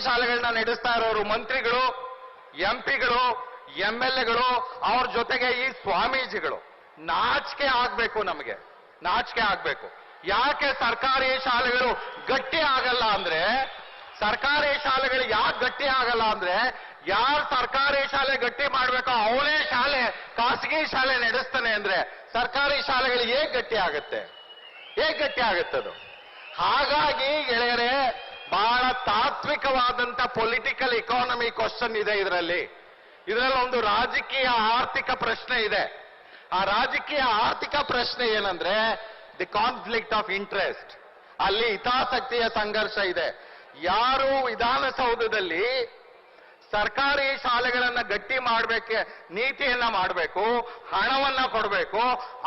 ಶಾಲೆಗಳನ್ನ ನಡೆಸ್ತಾ ಇರೋರು ಮಂತ್ರಿಗಳು, ಎಂಪಿಗಳು, MLAಗಳು, ಅವ್ರ ಜೊತೆಗೆ ಈ ಸ್ವಾಮೀಜಿಗಳು. ನಾಚಿಕೆ ಆಗ್ಬೇಕು, ನಮಗೆ ನಾಚಿಕೆ ಆಗ್ಬೇಕು. ಯಾಕೆ ಸರ್ಕಾರಿ ಶಾಲೆಗಳು ಗಟ್ಟಿ ಆಗಲ್ಲ ಅಂದ್ರೆ, ಸರ್ಕಾರಿ ಶಾಲೆಗಳು ಯಾಕೆ ಗಟ್ಟಿ ಆಗಲ್ಲ ಅಂದ್ರೆ, ಯಾರು ಸರ್ಕಾರಿ ಶಾಲೆ ಗಟ್ಟಿ ಮಾಡ್ಬೇಕೋ ಅವನೇ ಶಾಲೆ ಖಾಸಗಿ ಶಾಲೆ ನಡೆಸ್ತಾನೆ ಅಂದ್ರೆ ಸರ್ಕಾರಿ ಶಾಲೆಗಳು ಹೇಗೆ ಗಟ್ಟಿ ಆಗುತ್ತೆ? ಹೇಗೆ ಗಟ್ಟಿ ಆಗುತ್ತದು? ಹಾಗಾಗಿ ಗೆಳೆಯರೇ, ಬಹಳ ತಾತ್ವಿಕವಾದಂತ ಪೊಲಿಟಿಕಲ್ ಇಕಾನಮಿ ಕ್ವಶನ್ ಇದೆ ಇದರಲ್ಲಿ. ಒಂದು ರಾಜಕೀಯ ಆರ್ಥಿಕ ಪ್ರಶ್ನೆ ಇದೆ. ಆ ರಾಜಕೀಯ ಆರ್ಥಿಕ ಪ್ರಶ್ನೆ ಏನಂದ್ರೆ ದಿ ಕಾನ್ಫ್ಲಿಕ್ಟ್ ಆಫ್ ಇಂಟ್ರೆಸ್ಟ್. ಅಲ್ಲಿ ಹಿತಾಸಕ್ತಿಯ ಸಂಘರ್ಷ ಇದೆ. ಯಾರು ವಿಧಾನಸೌಧದಲ್ಲಿ ಸರ್ಕಾರಿ ಶಾಲೆಗಳನ್ನ ಗಟ್ಟಿ ಮಾಡಬೇಕು, ನೀತಿಯನ್ನ ಮಾಡಬೇಕು, ಹಣವನ್ನ ಕೊಡಬೇಕು,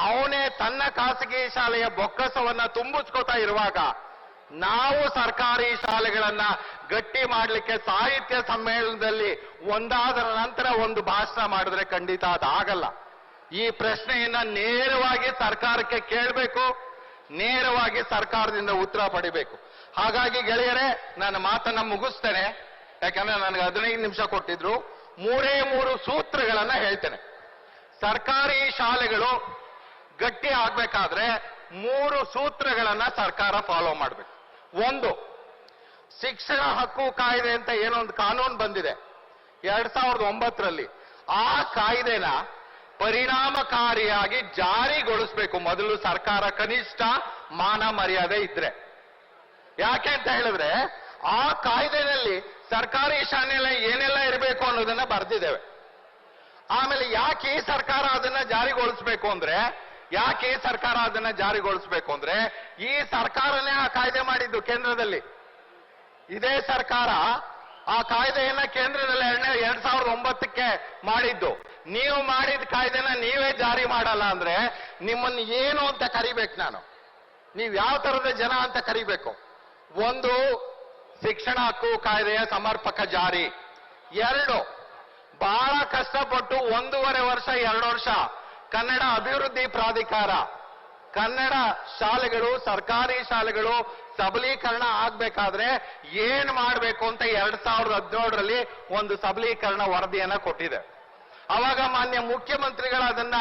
ಅವನೇ ತನ್ನ ಖಾಸಗಿ ಶಾಲೆಯ ಬೊಕ್ಕಸವನ್ನ ತುಂಬಿಸ್ಕೋತಾ ಇರುವಾಗ ನಾವು ಸರ್ಕಾರಿ ಶಾಲೆಗಳನ್ನ ಗಟ್ಟಿ ಮಾಡಲಿಕ್ಕೆ ಸಾಹಿತ್ಯ ಸಮ್ಮೇಳನದಲ್ಲಿ ಒಂದಾದರ ನಂತರ ಒಂದು ಭಾಷಣ ಮಾಡಿದ್ರೆ ಖಂಡಿತ ಅದಾಗಲ್ಲ. ಈ ಪ್ರಶ್ನೆಯನ್ನ ನೇರವಾಗಿ ಸರ್ಕಾರಕ್ಕೆ ಕೇಳಬೇಕು, ನೇರವಾಗಿ ಸರ್ಕಾರದಿಂದ ಉತ್ತರ ಪಡಿಬೇಕು. ಹಾಗಾಗಿ ಗೆಳೆಯರೇ, ನನ್ನ ಮಾತನ್ನ ಮುಗಿಸ್ತೇನೆ. ಯಾಕಂದ್ರೆ ನನಗೆ 15 ನಿಮಿಷ ಕೊಟ್ಟಿದ್ರು. 3 ಸೂತ್ರಗಳನ್ನ ಹೇಳ್ತೇನೆ. ಸರ್ಕಾರಿ ಶಾಲೆಗಳು ಗಟ್ಟಿ ಆಗ್ಬೇಕಾದ್ರೆ 3 ಸೂತ್ರಗಳನ್ನ ಸರ್ಕಾರ ಫಾಲೋ ಮಾಡಬೇಕು. 1, ಶಿಕ್ಷಣ ಹಕ್ಕು ಕಾಯ್ದೆ ಅಂತ ಏನೊಂದು ಕಾನೂನು ಬಂದಿದೆ 2009ರಲ್ಲಿ. ಆ ಕಾಯ್ದೆನ ಪರಿಣಾಮಕಾರಿಯಾಗಿ ಜಾರಿಗೊಳಿಸಬೇಕು. ಮೊದಲು ಸರ್ಕಾರ ಕನಿಷ್ಠ ಮಾನ ಮರ್ಯಾದೆ ಇದ್ರೆ. ಯಾಕೆ ಅಂತ ಹೇಳಿದ್ರೆ ಆ ಕಾಯ್ದೆನಲ್ಲಿ ಸರ್ಕಾರಿ ಶಾಲೆಯಲ್ಲಿ ಏನೆಲ್ಲ ಇರಬೇಕು ಅನ್ನೋದನ್ನ ಬರೆದಿದ್ದೇವೆ. ಆಮೇಲೆ ಯಾಕೆ ಈ ಸರ್ಕಾರ ಅದನ್ನ ಜಾರಿಗೊಳಿಸಬೇಕು ಅಂದ್ರೆ, ಈ ಸರ್ಕಾರನೇ ಆ ಕಾಯ್ದೆ ಮಾಡಿದ್ದು ಕೇಂದ್ರದಲ್ಲಿ. ಇದೇ ಸರ್ಕಾರ ಆ ಕಾಯ್ದೆಯನ್ನ ಕೇಂದ್ರದಲ್ಲಿ 2009ಕ್ಕೆ ಮಾಡಿದ್ದು. ನೀವು ಮಾಡಿದ ಕಾಯ್ದೆನ ನೀವೇ ಜಾರಿ ಮಾಡಲ್ಲ ಅಂದ್ರೆ ನಿಮ್ಮನ್ನು ಏನು ಅಂತ ಕರಿಬೇಕು ನಾನು? ನೀವು ಯಾವ ತರದ ಜನ ಅಂತ ಕರಿಬೇಕು? 1, ಶಿಕ್ಷಣ ಹಕ್ಕು ಕಾಯ್ದೆಯ ಸಮರ್ಪಕ ಜಾರಿ. 2, ಬಹಳ ಕಷ್ಟಪಟ್ಟು 1.5 ವರ್ಷ 2 ವರ್ಷ ಕನ್ನಡ ಅಭಿವೃದ್ಧಿ ಪ್ರಾಧಿಕಾರ, ಕನ್ನಡ ಶಾಲೆಗಳು, ಸರ್ಕಾರಿ ಶಾಲೆಗಳು ಸಬಲೀಕರಣ ಆಗ್ಬೇಕಾದ್ರೆ ಏನ್ ಮಾಡಬೇಕು ಅಂತ 2017ರಲ್ಲಿ ಒಂದು ಸಬಲೀಕರಣ ವರದಿಯನ್ನ ಕೊಟ್ಟಿದೆ. ಅವಾಗ ಮಾನ್ಯ ಮುಖ್ಯಮಂತ್ರಿಗಳು ಅದನ್ನ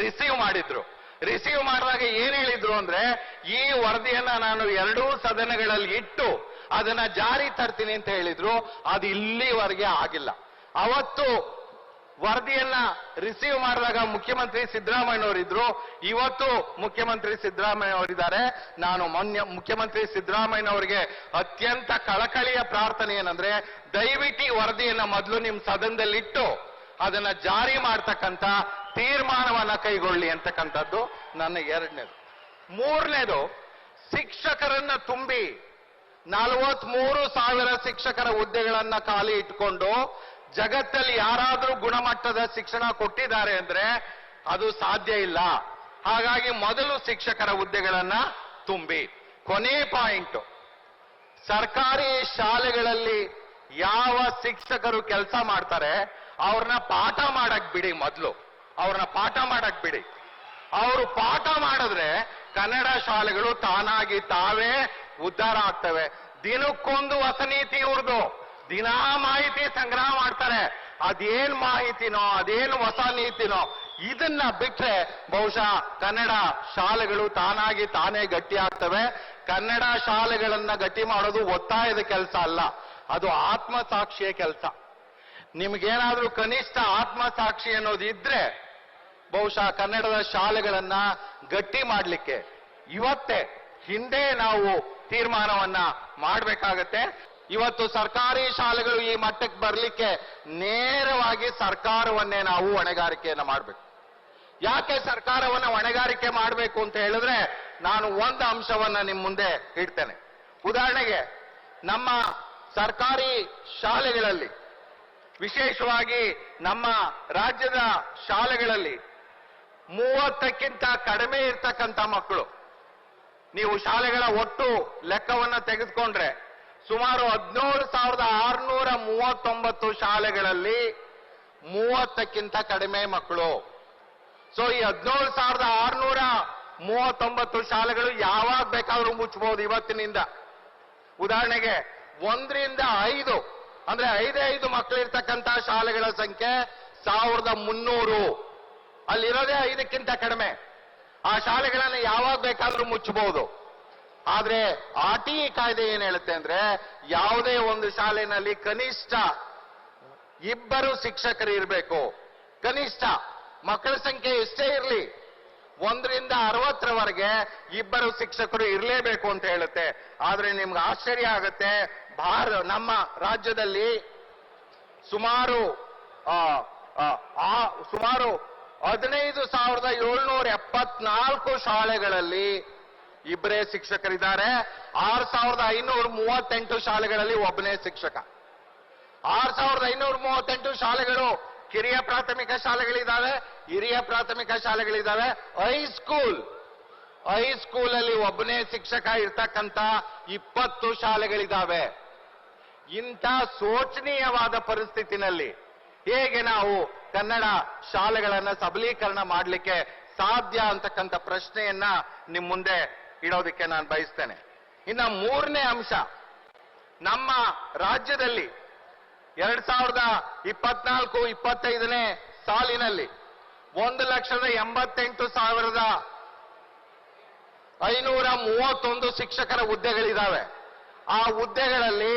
ರಿಸೀವ್ ಮಾಡಿದ್ರು. ರಿಸೀವ್ ಮಾಡಿದಾಗ ಏನ್ ಹೇಳಿದ್ರು ಅಂದ್ರೆ, ಈ ವರದಿಯನ್ನ ನಾನು 2 ಸದನಗಳಲ್ಲಿ ಇಟ್ಟು ಅದನ್ನ ಜಾರಿ ತರ್ತೀನಿ ಅಂತ ಹೇಳಿದ್ರು. ಅದು ಇಲ್ಲಿವರೆಗೆ ಆಗಿಲ್ಲ. ಅವತ್ತು ವರದಿಯನ್ನ ರಿಸೀವ್ ಮಾಡಿದಾಗ ಮುಖ್ಯಮಂತ್ರಿ ಸಿದ್ದರಾಮಯ್ಯನವರಿದ್ರು. ಇವತ್ತು ಮುಖ್ಯಮಂತ್ರಿ ಸಿದ್ದರಾಮಯ್ಯನವರಿದ್ದಾರೆ. ನಾನು ಮುಖ್ಯಮಂತ್ರಿ ಸಿದ್ದರಾಮಯ್ಯನವರಿಗೆ ಅತ್ಯಂತ ಕಳಕಳಿಯ ಪ್ರಾರ್ಥನೆ ಏನಂದ್ರೆ, ದಯವಿಟ್ಟು ವರದಿಯನ್ನ ಮೊದಲು ನಿಮ್ಮ ಸದನದಲ್ಲಿಟ್ಟು ಅದನ್ನ ಜಾರಿ ಮಾಡ್ತಕ್ಕಂಥ ತೀರ್ಮಾನವನ್ನ ಕೈಗೊಳ್ಳಿ ಅಂತಕ್ಕಂಥದ್ದು ನನ್ನ 2ನೇದು. 3ನೇದು, ಶಿಕ್ಷಕರನ್ನ ತುಂಬಿ 43,000 ಶಿಕ್ಷಕರ ಹುದ್ದೆಗಳನ್ನ ಖಾಲಿ ಇಟ್ಕೊಂಡು ಜಗತ್ತಲ್ಲಿ ಯಾರಾದರೂ ಗುಣಮಟ್ಟದ ಶಿಕ್ಷಣ ಕೊಟ್ಟಿದ್ದಾರೆ ಅಂದ್ರೆ ಅದು ಸಾಧ್ಯ ಇಲ್ಲ. ಹಾಗಾಗಿ ಮೊದಲು ಶಿಕ್ಷಕರ ಹುದ್ದೆಗಳನ್ನ ತುಂಬಿ. ಕೊನೆ ಪಾಯಿಂಟ್, ಸರ್ಕಾರಿ ಶಾಲೆಗಳಲ್ಲಿ ಯಾವ ಶಿಕ್ಷಕರು ಕೆಲಸ ಮಾಡ್ತಾರೆ ಅವ್ರನ್ನ ಪಾಠ ಮಾಡಕ್ ಬಿಡಿ. ಮೊದಲು ಅವ್ರನ್ನ ಪಾಠ ಮಾಡಕ್ ಬಿಡಿ. ಅವರು ಪಾಠ ಮಾಡಿದ್ರೆ ಕನ್ನಡ ಶಾಲೆಗಳು ತಾನಾಗಿ ತಾವೇ ಉದ್ಧಾರ ಆಗ್ತವೆ. ದಿನಕ್ಕೊಂದು ಹೊಸ ನೀತಿ ಇವ್ರದು. ದಿನಾ ಮಾಹಿತಿ ಸಂಗ್ರಹ ಮಾಡ್ತಾರೆ. ಅದೇನ್ ಮಾಹಿತಿನೋ, ಅದೇನು ಹೊಸ ನೀತಿನೋ, ಇದನ್ನ ಬಿಟ್ರೆ ಬಹುಶಃ ಕನ್ನಡ ಶಾಲೆಗಳು ತಾನಾಗಿ ತಾನೇ ಗಟ್ಟಿ ಆಗ್ತವೆ. ಕನ್ನಡ ಶಾಲೆಗಳನ್ನ ಗಟ್ಟಿ ಮಾಡೋದು ಒತ್ತಾಯದ ಕೆಲಸ ಅಲ್ಲ, ಅದು ಆತ್ಮಸಾಕ್ಷಿಯ ಕೆಲಸ. ನಿಮ್ಗೇನಾದ್ರೂ ಕನಿಷ್ಠ ಆತ್ಮಸಾಕ್ಷಿ ಅನ್ನೋದು ಇದ್ರೆ ಬಹುಶಃ ಕನ್ನಡದ ಶಾಲೆಗಳನ್ನ ಗಟ್ಟಿ ಮಾಡಲಿಕ್ಕೆ ಇವತ್ತೇ, ಹಿಂದೆ ನಾವು ತೀರ್ಮಾನವನ್ನ ಮಾಡಬೇಕಾಗತ್ತೆ. ಇವತ್ತು ಸರ್ಕಾರಿ ಶಾಲೆಗಳು ಈ ಮಟ್ಟಕ್ಕೆ ಬರಲಿಕ್ಕೆ ನೇರವಾಗಿ ಸರ್ಕಾರವನ್ನೇ ನಾವು ಹೊಣೆಗಾರಿಕೆಯನ್ನ ಮಾಡಬೇಕು. ಯಾಕೆ ಸರ್ಕಾರವನ್ನ ಹೊಣೆಗಾರಿಕೆ ಮಾಡಬೇಕು ಅಂತ ಹೇಳಿದ್ರೆ, ನಾನು ಒಂದು ಅಂಶವನ್ನ ನಿಮ್ಮ ಮುಂದೆ ಇಡ್ತೇನೆ. ಉದಾಹರಣೆಗೆ, ನಮ್ಮ ಸರ್ಕಾರಿ ಶಾಲೆಗಳಲ್ಲಿ, ವಿಶೇಷವಾಗಿ ನಮ್ಮ ರಾಜ್ಯದ ಶಾಲೆಗಳಲ್ಲಿ 30ಕ್ಕಿಂತ ಕಡಿಮೆ ಇರ್ತಕ್ಕಂಥ ಮಕ್ಕಳು, ನೀವು ಶಾಲೆಗಳ ಒಟ್ಟು ಲೆಕ್ಕವನ್ನ ತೆಗೆದುಕೊಂಡ್ರೆ ಸುಮಾರು 17,639 ಶಾಲೆಗಳಲ್ಲಿ 30ಕ್ಕಿಂತ ಕಡಿಮೆ ಮಕ್ಕಳು. ಸೊ ಈ 17,639 ಶಾಲೆಗಳು ಯಾವಾಗ ಬೇಕಾದ್ರೂ ಮುಚ್ಚಬಹುದು ಇವತ್ತಿನಿಂದ. ಉದಾಹರಣೆಗೆ 1ರಿಂದ 5 ಅಂದ್ರೆ 5 ಮಕ್ಕಳಿರ್ತಕ್ಕಂಥ ಶಾಲೆಗಳ ಸಂಖ್ಯೆ 1300. ಅಲ್ಲಿರೋದೇ 5ಕ್ಕಿಂತ ಕಡಿಮೆ. ಆ ಶಾಲೆಗಳನ್ನ ಯಾವಾಗ ಬೇಕಾದ್ರೂ ಮುಚ್ಚಬಹುದು. ಆದ್ರೆ RTE ಕಾಯ್ದೆ ಏನ್ ಹೇಳುತ್ತೆ ಅಂದ್ರೆ ಯಾವುದೇ ಒಂದು ಶಾಲೆನಲ್ಲಿ ಕನಿಷ್ಠ 2 ಶಿಕ್ಷಕರು ಇರಬೇಕು. ಕನಿಷ್ಠ ಮಕ್ಕಳ ಸಂಖ್ಯೆ ಎಷ್ಟೇ ಇರಲಿ 1ರಿಂದ 60ರವರೆಗೆ 2 ಶಿಕ್ಷಕರು ಇರಲೇಬೇಕು ಅಂತ ಹೇಳುತ್ತೆ. ಆದ್ರೆ ನಿಮ್ಗೆ ಆಶ್ಚರ್ಯ ಆಗುತ್ತೆ, ನಮ್ಮ ರಾಜ್ಯದಲ್ಲಿ ಸುಮಾರು 15,774 ಶಾಲೆಗಳಲ್ಲಿ 2 ಶಿಕ್ಷಕರಿದ್ದಾರೆ. 6,538 ಶಾಲೆಗಳಲ್ಲಿ 1 ಶಿಕ್ಷಕ. 6,538 ಶಾಲೆಗಳು ಕಿರಿಯ ಪ್ರಾಥಮಿಕ ಶಾಲೆಗಳಿದ್ದಾವೆ, ಹಿರಿಯ ಪ್ರಾಥಮಿಕ ಶಾಲೆಗಳಿದ್ದಾವೆ. ಹೈಸ್ಕೂಲ್ ಅಲ್ಲಿ 1 ಶಿಕ್ಷಕ ಇರ್ತಕ್ಕಂಥ 20 ಶಾಲೆಗಳಿದ್ದಾವೆ. ಇಂಥ ಶೋಚನೀಯವಾದ ಪರಿಸ್ಥಿತಿನಲ್ಲಿ ಹೇಗೆ ನಾವು ಕನ್ನಡ ಶಾಲೆಗಳನ್ನ ಸಬಲೀಕರಣ ಮಾಡಲಿಕ್ಕೆ ಸಾಧ್ಯ ಅಂತಕ್ಕಂಥ ಪ್ರಶ್ನೆಯನ್ನ ನಿಮ್ ಮುಂದೆ ಇಡೋದಕ್ಕೆ ನಾನು ಬಯಸ್ತೇನೆ. ಇನ್ನ 3ನೇ ಅಂಶ, ನಮ್ಮ ರಾಜ್ಯದಲ್ಲಿ 2024-25ನೇ ಸಾಲಿನಲ್ಲಿ 1,88,531 ಶಿಕ್ಷಕರ ಹುದ್ದೆಗಳಿದ್ದಾವೆ. ಆ ಹುದ್ದೆಗಳಲ್ಲಿ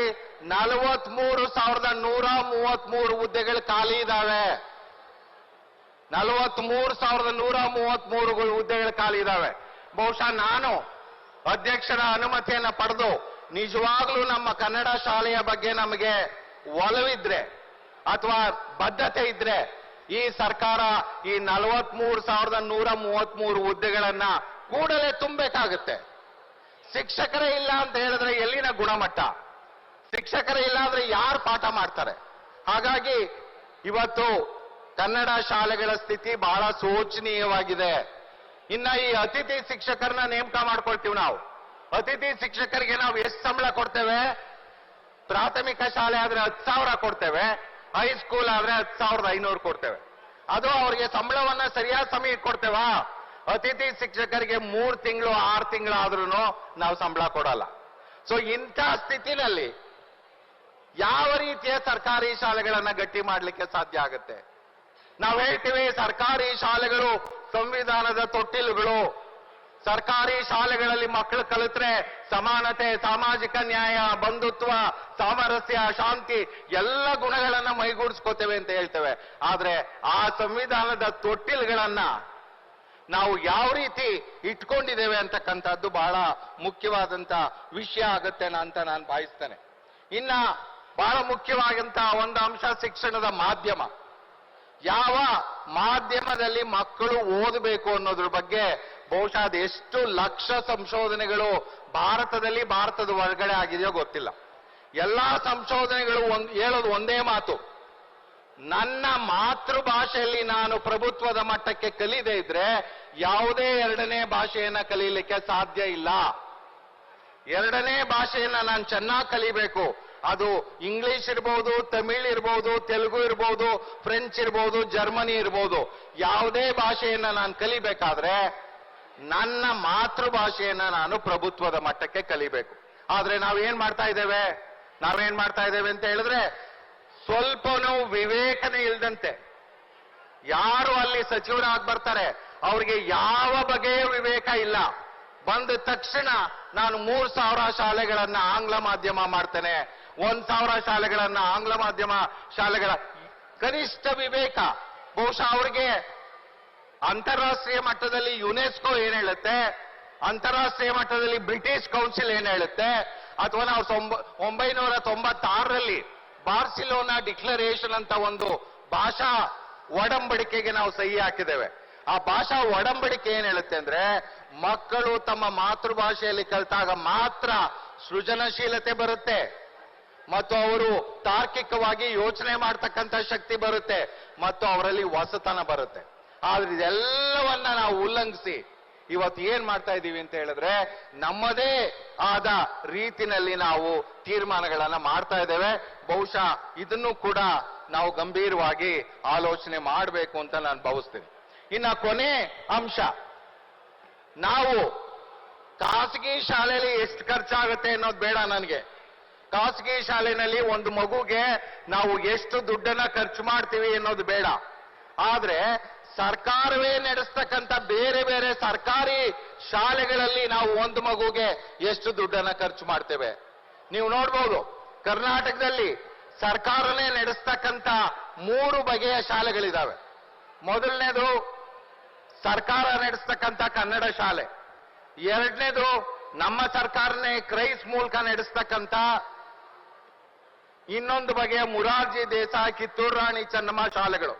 43,133 ಹುದ್ದೆಗಳು ಖಾಲಿ ಇದ್ದಾವೆ. 43,133 ಹುದ್ದೆಗಳು ಖಾಲಿ ಇದ್ದಾವೆ. ಬಹುಶಃ ನಾನು ಅಧ್ಯಕ್ಷರ ಅನುಮತಿಯನ್ನ ಪಡೆದು ನಿಜವಾಗ್ಲೂ ನಮ್ಮ ಕನ್ನಡ ಶಾಲೆಯ ಬಗ್ಗೆ ನಮಗೆ ಒಲವಿದ್ರೆ ಅಥವಾ ಬದ್ಧತೆ ಇದ್ರೆ ಈ ಸರ್ಕಾರ ಈ 43,133 ಹುದ್ದೆಗಳನ್ನ ಕೂಡಲೇ ತುಂಬಬೇಕಾಗುತ್ತೆ. ಶಿಕ್ಷಕರೇ ಇಲ್ಲ ಅಂತ ಹೇಳಿದ್ರೆ ಎಲ್ಲಿನ ಗುಣಮಟ್ಟ? ಶಿಕ್ಷಕರೇ ಇಲ್ಲ ಅಂದ್ರೆ ಯಾರು ಪಾಠ ಮಾಡ್ತಾರೆ? ಹಾಗಾಗಿ ಇವತ್ತು ಕನ್ನಡ ಶಾಲೆಗಳ ಸ್ಥಿತಿ ಬಹಳ ಶೋಚನೀಯವಾಗಿದೆ. ಇನ್ನ ಈ ಅತಿಥಿ ಶಿಕ್ಷಕರನ್ನ ನೇಮಕ ಮಾಡ್ಕೊಳ್ತೀವಿ ನಾವು. ಅತಿಥಿ ಶಿಕ್ಷಕರಿಗೆ ನಾವು ಎಷ್ಟು ಸಂಬಳ ಕೊಡ್ತೇವೆ? ಪ್ರಾಥಮಿಕ ಶಾಲೆ ಆದ್ರೆ 10,000 ಕೊಡ್ತೇವೆ, ಹೈಸ್ಕೂಲ್ ಆದ್ರೆ 10,500 ಕೊಡ್ತೇವೆ. ಅದು ಅವರಿಗೆ ಸಂಬಳವನ್ನ ಸರಿಯಾದ ಸಮಯಕ್ಕೆ ಕೊಡ್ತೇವಾ? ಅತಿಥಿ ಶಿಕ್ಷಕರಿಗೆ 3 ತಿಂಗಳು 6 ತಿಂಗಳು ಆದ್ರೂ ನಾವು ಸಂಬಳ ಕೊಡಲ್ಲ. ಸೊ ಇಂಥ ಸ್ಥಿತಿನಲ್ಲಿ ಯಾವ ರೀತಿಯ ಸರ್ಕಾರಿ ಶಾಲೆಗಳನ್ನ ಗಟ್ಟಿ ಮಾಡಲಿಕ್ಕೆ ಸಾಧ್ಯ ಆಗುತ್ತೆ? ನಾವು ಹೇಳ್ತೀವಿ ಸರ್ಕಾರಿ ಶಾಲೆಗಳು ಸಂವಿಧಾನದ ತೊಟ್ಟಿಲುಗಳು. ಸರ್ಕಾರಿ ಶಾಲೆಗಳಲ್ಲಿ ಮಕ್ಕಳು ಕಲಿತ್ರೆ ಸಮಾನತೆ, ಸಾಮಾಜಿಕ ನ್ಯಾಯ, ಬಂಧುತ್ವ, ಸಾಮರಸ್ಯ, ಶಾಂತಿ ಎಲ್ಲ ಗುಣಗಳನ್ನ ಮೈಗೂಡಿಸ್ಕೋತೇವೆ ಅಂತ ಹೇಳ್ತೇವೆ. ಆದ್ರೆ ಆ ಸಂವಿಧಾನದ ತೊಟ್ಟಿಲುಗಳನ್ನ ನಾವು ಯಾವ ರೀತಿ ಇಟ್ಕೊಂಡಿದ್ದೇವೆ ಅಂತಕ್ಕಂಥದ್ದು ಬಹಳ ಮುಖ್ಯವಾದಂತ ವಿಷಯ ಆಗುತ್ತೆ ಅಂತ ನಾನು ಭಾವಿಸ್ತೇನೆ. ಇನ್ನ ಬಹಳ ಮುಖ್ಯವಾದಂತ ಒಂದು ಅಂಶ ಶಿಕ್ಷಣದ ಮಾಧ್ಯಮ. ಯಾವ ಮಾಧ್ಯಮದಲ್ಲಿ ಮಕ್ಕಳು ಓದಬೇಕು ಅನ್ನೋದ್ರ ಬಗ್ಗೆ ಬಹುಶಃ ಅದೆಷ್ಟು ಲಕ್ಷ ಸಂಶೋಧನೆಗಳು ಭಾರತದ ಹೊರಗಡೆ ಆಗಿದೆಯೋ ಗೊತ್ತಿಲ್ಲ. ಎಲ್ಲಾ ಸಂಶೋಧನೆಗಳು ಹೇಳೋದು ಒಂದೇ ಮಾತು, ನನ್ನ ಮಾತೃಭಾಷೆಯಲ್ಲಿ ನಾನು ಪ್ರಭುತ್ವದ ಮಟ್ಟಕ್ಕೆ ಕಲಿದೇ ಇದ್ರೆ ಯಾವುದೇ 2ನೇ ಭಾಷೆಯನ್ನ ಕಲೀಲಿಕ್ಕೆ ಸಾಧ್ಯ ಇಲ್ಲ. 2ನೇ ಭಾಷೆಯನ್ನ ನಾನು ಚೆನ್ನಾಗಿ ಕಲಿಬೇಕು. ಅದು ಇಂಗ್ಲಿಷ್ ಇರ್ಬೋದು, ತಮಿಳ್ ಇರ್ಬೋದು, ತೆಲುಗು ಇರ್ಬೋದು, ಫ್ರೆಂಚ್ ಇರ್ಬೋದು, ಜರ್ಮನಿ ಇರ್ಬೋದು. ಯಾವುದೇ ಭಾಷೆಯನ್ನ ನಾನು ಕಲಿಬೇಕಾದ್ರೆ ನನ್ನ ಮಾತೃಭಾಷೆಯನ್ನ ನಾನು ಪ್ರಭುತ್ವದ ಮಟ್ಟಕ್ಕೆ ಕಲಿಬೇಕು. ಆದ್ರೆ ನಾವೇನ್ ಮಾಡ್ತಾ ಇದ್ದೇವೆ ಅಂತ ಹೇಳಿದ್ರೆ ಸ್ವಲ್ಪನೂ ವಿವೇಕನೇ ಇಲ್ದಂತೆ ಯಾರು ಅಲ್ಲಿ ಸಚಿವರಾಗಿ ಬರ್ತಾರೆ ಅವ್ರಿಗೆ ಯಾವ ಬಗೆಯ ವಿವೇಕ ಇಲ್ಲ. ಬಂದ ತಕ್ಷಣ ನಾನು 3,000 ಶಾಲೆಗಳನ್ನ ಆಂಗ್ಲ ಮಾಧ್ಯಮ ಮಾಡ್ತೇನೆ, 1,000 ಶಾಲೆಗಳನ್ನ ಆಂಗ್ಲ ಮಾಧ್ಯಮ ಶಾಲೆಗಳ ಕನಿಷ್ಠ ವಿವೇಕ. ಬಹುಶಃ ಅವರಿಗೆ ಅಂತಾರಾಷ್ಟ್ರೀಯ ಮಟ್ಟದಲ್ಲಿ ಯುನೆಸ್ಕೋ ಏನ್ ಹೇಳುತ್ತೆ, ಅಂತಾರಾಷ್ಟ್ರೀಯ ಮಟ್ಟದಲ್ಲಿ ಬ್ರಿಟಿಷ್ ಕೌನ್ಸಿಲ್ ಏನ್ ಹೇಳುತ್ತೆ, ಅಥವಾ ನಾವು 1996ರಲ್ಲಿ ಬಾರ್ಸಿಲೋನಾ ಡಿಕ್ಲರೇಷನ್ ಅಂತ ಒಂದು ಭಾಷಾ ಒಡಂಬಡಿಕೆಗೆ ನಾವು ಸಹಿ ಹಾಕಿದ್ದೇವೆ. ಆ ಭಾಷಾ ಒಡಂಬಡಿಕೆ ಏನ್ ಹೇಳುತ್ತೆ ಅಂದ್ರೆ ಮಕ್ಕಳು ತಮ್ಮ ಮಾತೃಭಾಷೆಯಲ್ಲಿ ಕಲಿತಾಗ ಮಾತ್ರ ಸೃಜನಶೀಲತೆ ಬರುತ್ತೆ ಮತ್ತು ಅವರು ತಾರ್ಕಿಕವಾಗಿ ಯೋಚನೆ ಮಾಡ್ತಕ್ಕಂಥ ಶಕ್ತಿ ಬರುತ್ತೆ ಮತ್ತು ಅವರಲ್ಲಿ ಹೊಸತನ ಬರುತ್ತೆ. ಆದ್ರೆ ಇದೆಲ್ಲವನ್ನ ನಾವು ಉಲ್ಲಂಘಿಸಿ ಇವತ್ತು ಏನ್ ಮಾಡ್ತಾ ಇದ್ದೀವಿ ಅಂತ ಹೇಳಿದ್ರೆ ನಮ್ಮದೇ ಆದ ರೀತಿನಲ್ಲಿ ನಾವು ತೀರ್ಮಾನಗಳನ್ನ ಮಾಡ್ತಾ ಇದ್ದೇವೆ. ಬಹುಶಃ ಇದನ್ನು ಕೂಡ ನಾವು ಗಂಭೀರವಾಗಿ ಆಲೋಚನೆ ಮಾಡಬೇಕು ಅಂತ ನಾನು ಭಾವಿಸ್ತೀನಿ. ಇನ್ನ ಕೊನೆ ಅಂಶ, ನಾವು ಖಾಸಗಿ ಶಾಲೆಯಲ್ಲಿ ಎಷ್ಟು ಖರ್ಚಾಗುತ್ತೆ ಅನ್ನೋದು ಬೇಡ ನನಗೆ. ಖಾಸಗಿ ಶಾಲೆಯಲ್ಲಿ ಒಂದು ಮಗುಗೆ ನಾವು ಎಷ್ಟು ದುಡ್ಡನ್ನ ಖರ್ಚು ಮಾಡ್ತೀವಿ ಅನ್ನೋದು ಬೇಡ. ಆದ್ರೆ ಸರ್ಕಾರವೇ ನಡೆಸ್ತಕ್ಕಂಥ ಬೇರೆ ಬೇರೆ ಸರ್ಕಾರಿ ಶಾಲೆಗಳಲ್ಲಿ ನಾವು ಒಂದು ಮಗುಗೆ ಎಷ್ಟು ದುಡ್ಡನ್ನ ಖರ್ಚು ಮಾಡ್ತೇವೆ. ನೀವು ನೋಡ್ಬೋದು, ಕರ್ನಾಟಕದಲ್ಲಿ ಸರ್ಕಾರನೇ ನಡೆಸ್ತಕ್ಕಂಥ 3 ಬಗೆಯ ಶಾಲೆಗಳಿದಾವೆ. ಮೊದಲನೇದು ಸರ್ಕಾರ ನಡೆಸ್ತಕ್ಕಂಥ ಕನ್ನಡ ಶಾಲೆ, ಎರಡನೇದು ನಮ್ಮ ಸರ್ಕಾರನೇ ಕ್ರೈಸ್ ಮೂಲಕ ನಡೆಸ್ತಕ್ಕಂಥ ಇನ್ನೊಂದು ಬಗೆಯ ಮುರಾರ್ಜಿ ದೇಸಾಯಿ, ಕಿತ್ತೂರು ರಾಣಿ ಚೆನ್ನಮ್ಮ ಶಾಲೆಗಳು,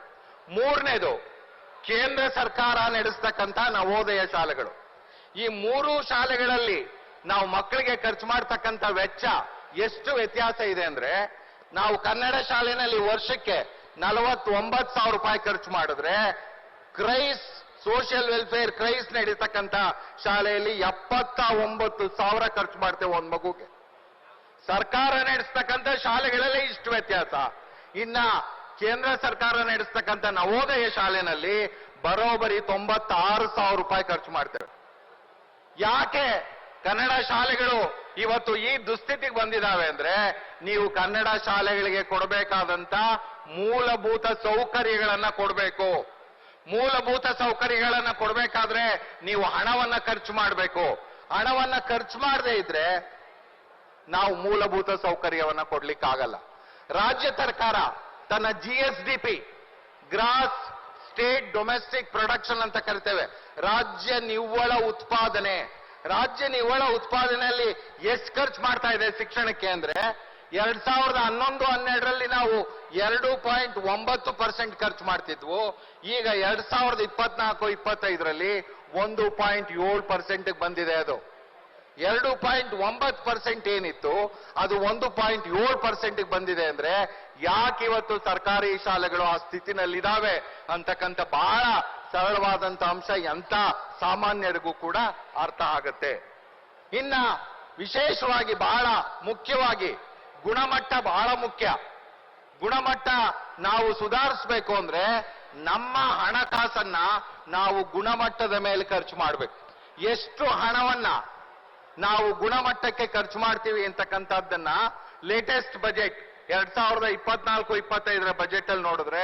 ಮೂರನೇದು ಕೇಂದ್ರ ಸರ್ಕಾರ ನಡೆಸ್ತಕ್ಕಂಥ ನವೋದಯ ಶಾಲೆಗಳು. ಈ 3 ಶಾಲೆಗಳಲ್ಲಿ ನಾವು ಮಕ್ಕಳಿಗೆ ಖರ್ಚು ಮಾಡ್ತಕ್ಕಂಥ ವೆಚ್ಚ ಎಷ್ಟು ವ್ಯತ್ಯಾಸ ಇದೆ ಅಂದ್ರೆ, ನಾವು ಕನ್ನಡ ಶಾಲೆಯಲ್ಲಿ ವರ್ಷಕ್ಕೆ 49,000 ರೂಪಾಯಿ ಖರ್ಚು ಮಾಡಿದ್ರೆ, ಕ್ರೈಸ್ ಸೋಷಿಯಲ್ ವೆಲ್ಫೇರ್ ಕ್ರೈಸ್ ನಡೀತಕ್ಕಂಥ ಶಾಲೆಯಲ್ಲಿ 79,000 ಖರ್ಚು ಮಾಡ್ತೇವೆ ಒಂದು ಮಗುಗೆ. ಸರ್ಕಾರ ನಡೆಸ್ತಕ್ಕಂಥ ಶಾಲೆಗಳಲ್ಲಿ ಇಷ್ಟು ವ್ಯತ್ಯಾಸ. ಇನ್ನ ಕೇಂದ್ರ ಸರ್ಕಾರ ನಡೆಸ್ತಕ್ಕಂಥ ನವೋದಯ ಶಾಲೆನಲ್ಲಿ ಬರೋಬ್ಬರಿ 96,000 ರೂಪಾಯಿ ಖರ್ಚು ಮಾಡ್ತೇವೆ. ಯಾಕೆ ಕನ್ನಡ ಶಾಲೆಗಳು ಇವತ್ತು ಈ ದುಸ್ಥಿತಿಗೆ ಬಂದಿದ್ದಾವೆ ಅಂದ್ರೆ, ನೀವು ಕನ್ನಡ ಶಾಲೆಗಳಿಗೆ ಕೊಡಬೇಕಾದಂತ ಮೂಲಭೂತ ಸೌಕರ್ಯಗಳನ್ನ ಕೊಡಬೇಕು. ಮೂಲಭೂತ ಸೌಕರ್ಯಗಳನ್ನ ಕೊಡಬೇಕಾದ್ರೆ ನೀವು ಹಣವನ್ನ ಖರ್ಚು ಮಾಡಬೇಕು. ಹಣವನ್ನ ಖರ್ಚು ಮಾಡದೇ ಇದ್ರೆ ನಾವು ಮೂಲಭೂತ ಸೌಕರ್ಯವನ್ನ ಕೊಡ್ಲಿಕ್ಕಾಗಲ್ಲ. ರಾಜ್ಯ ಸರ್ಕಾರ ತನ್ನ GSDP, gross state domestic production ಅಂತ ಕರಿತೇವೆ, ರಾಜ್ಯ ನಿವ್ವಳ ಉತ್ಪಾದನೆಯಲ್ಲಿ ಎಷ್ಟು ಖರ್ಚು ಮಾಡ್ತಾ ಇದೆ ಶಿಕ್ಷಣಕ್ಕೆ ಅಂದ್ರೆ, 2011-12ರಲ್ಲಿ ನಾವು 2.9% ಖರ್ಚು ಮಾಡ್ತಿದ್ವು. ಈಗ 2024-25ರಲ್ಲಿ 1.7% ಬಂದಿದೆ. ಅದು 2.9% ಏನಿತ್ತು ಅದು 1.7% ಬಂದಿದೆ ಅಂದ್ರೆ, ಯಾಕೆ ಇವತ್ತು ಸರ್ಕಾರಿ ಶಾಲೆಗಳು ಆ ಸ್ಥಿತಿನಲ್ಲಿದ್ದಾವೆ ಅಂತಕ್ಕಂಥ ಬಹಳ ಸರಳವಾದಂತ ಅಂಶ ಎಂತ ಸಾಮಾನ್ಯರಿಗೂ ಕೂಡ ಅರ್ಥ ಆಗತ್ತೆ. ಇನ್ನ ವಿಶೇಷವಾಗಿ ಬಹಳ ಮುಖ್ಯವಾಗಿ ಗುಣಮಟ್ಟ ಬಹಳ ಮುಖ್ಯ. ಗುಣಮಟ್ಟ ನಾವು ಸುಧಾರಿಸಬೇಕು ಅಂದ್ರೆ ನಮ್ಮ ಹಣಕಾಸನ್ನ ನಾವು ಗುಣಮಟ್ಟದ ಮೇಲೆ ಖರ್ಚು ಮಾಡಬೇಕು. ಎಷ್ಟು ಹಣವನ್ನ ನಾವು ಗುಣಮಟ್ಟಕ್ಕೆ ಖರ್ಚು ಮಾಡ್ತೀವಿ ಅಂತಕ್ಕಂಥದ್ದನ್ನ ಲೇಟೆಸ್ಟ್ ಬಜೆಟ್ 2024-25ರ ಬಜೆಟ್ ಅಲ್ಲಿ ನೋಡಿದ್ರೆ,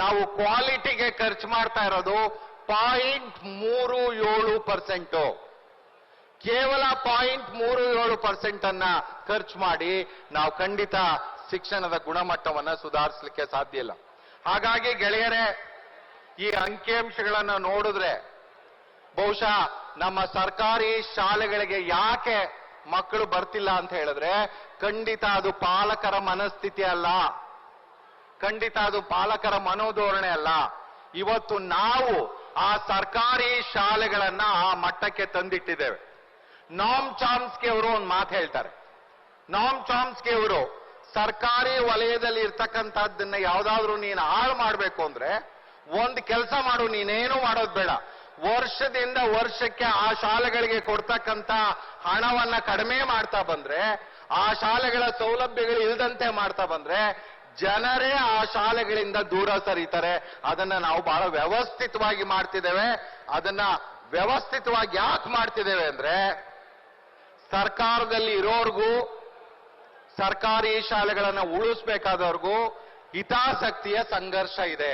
ನಾವು ಕ್ವಾಲಿಟಿಗೆ ಖರ್ಚು ಮಾಡ್ತಾ ಇರೋದು 0.37%. ಕೇವಲ 0.37% ಅನ್ನ ಖರ್ಚು ಮಾಡಿ ನಾವು ಖಂಡಿತ ಶಿಕ್ಷಣದ ಗುಣಮಟ್ಟವನ್ನ ಸುಧಾರಿಸಲಿಕ್ಕೆ ಸಾಧ್ಯ ಇಲ್ಲ. ಹಾಗಾಗಿ ಗೆಳೆಯರೇ, ಈ ಅಂಕಿಅಂಶಗಳನ್ನ ನೋಡಿದ್ರೆ ಬಹುಶಃ ನಮ್ಮ ಸರ್ಕಾರಿ ಶಾಲೆಗಳಿಗೆ ಯಾಕೆ ಮಕ್ಕಳು ಬರ್ತಿಲ್ಲ ಅಂತ ಹೇಳಿದ್ರೆ, ಖಂಡಿತ ಅದು ಪಾಲಕರ ಮನಸ್ಥಿತಿ ಅಲ್ಲ, ಖಂಡಿತ ಅದು ಪಾಲಕರ ಮನೋಧೋರಣೆ ಅಲ್ಲ. ಇವತ್ತು ನಾವು ಆ ಸರ್ಕಾರಿ ಶಾಲೆಗಳನ್ನ ಆ ಮಟ್ಟಕ್ಕೆ ತಂದಿಟ್ಟಿದ್ದೇವೆ. ನಾಮ್ ಚಾಮ್ಸ್ಕಿ ಅವರು ಒಂದು ಮಾತು ಹೇಳ್ತಾರೆ. ನಾಮ್ ಚಾಮ್ಸ್ಕಿ ಅವರು ಸರ್ಕಾರಿ ವಲಯದಲ್ಲಿ ಇರ್ತಕ್ಕಂಥದ್ದನ್ನ ಯಾವ್ದಾದ್ರು ನೀನು ಹಾಳು ಮಾಡಬೇಕು ಅಂದ್ರೆ ಒಂದು ಕೆಲಸ ಮಾಡು, ನೀನೇನು ಮಾಡೋದು ಬೇಡ, ವರ್ಷದಿಂದ ವರ್ಷಕ್ಕೆ ಆ ಶಾಲೆಗಳಿಗೆ ಕೊಡ್ತಕ್ಕಂಥ ಹಣವನ್ನ ಕಡಿಮೆ ಮಾಡ್ತಾ ಬಂದ್ರೆ, ಆ ಶಾಲೆಗಳ ಸೌಲಭ್ಯಗಳು ಇಲ್ಲದಂತೆ ಮಾಡ್ತಾ ಬಂದ್ರೆ ಜನರೇ ಆ ಶಾಲೆಗಳಿಂದ ದೂರ ಸರಿತಾರೆ. ಅದನ್ನ ನಾವು ಬಹಳ ವ್ಯವಸ್ಥಿತವಾಗಿ ಮಾಡ್ತಿದ್ದೇವೆ. ಅದನ್ನ ವ್ಯವಸ್ಥಿತವಾಗಿ ಯಾಕೆ ಮಾಡ್ತಿದ್ದೇವೆ ಅಂದ್ರೆ, ಸರ್ಕಾರದಲ್ಲಿ ಇರೋರ್ಗೂ ಸರ್ಕಾರಿ ಶಾಲೆಗಳನ್ನ ಉಳಿಸ್ಬೇಕಾದವ್ರಿಗೂ ಹಿತಾಸಕ್ತಿಯ ಸಂಘರ್ಷ ಇದೆ.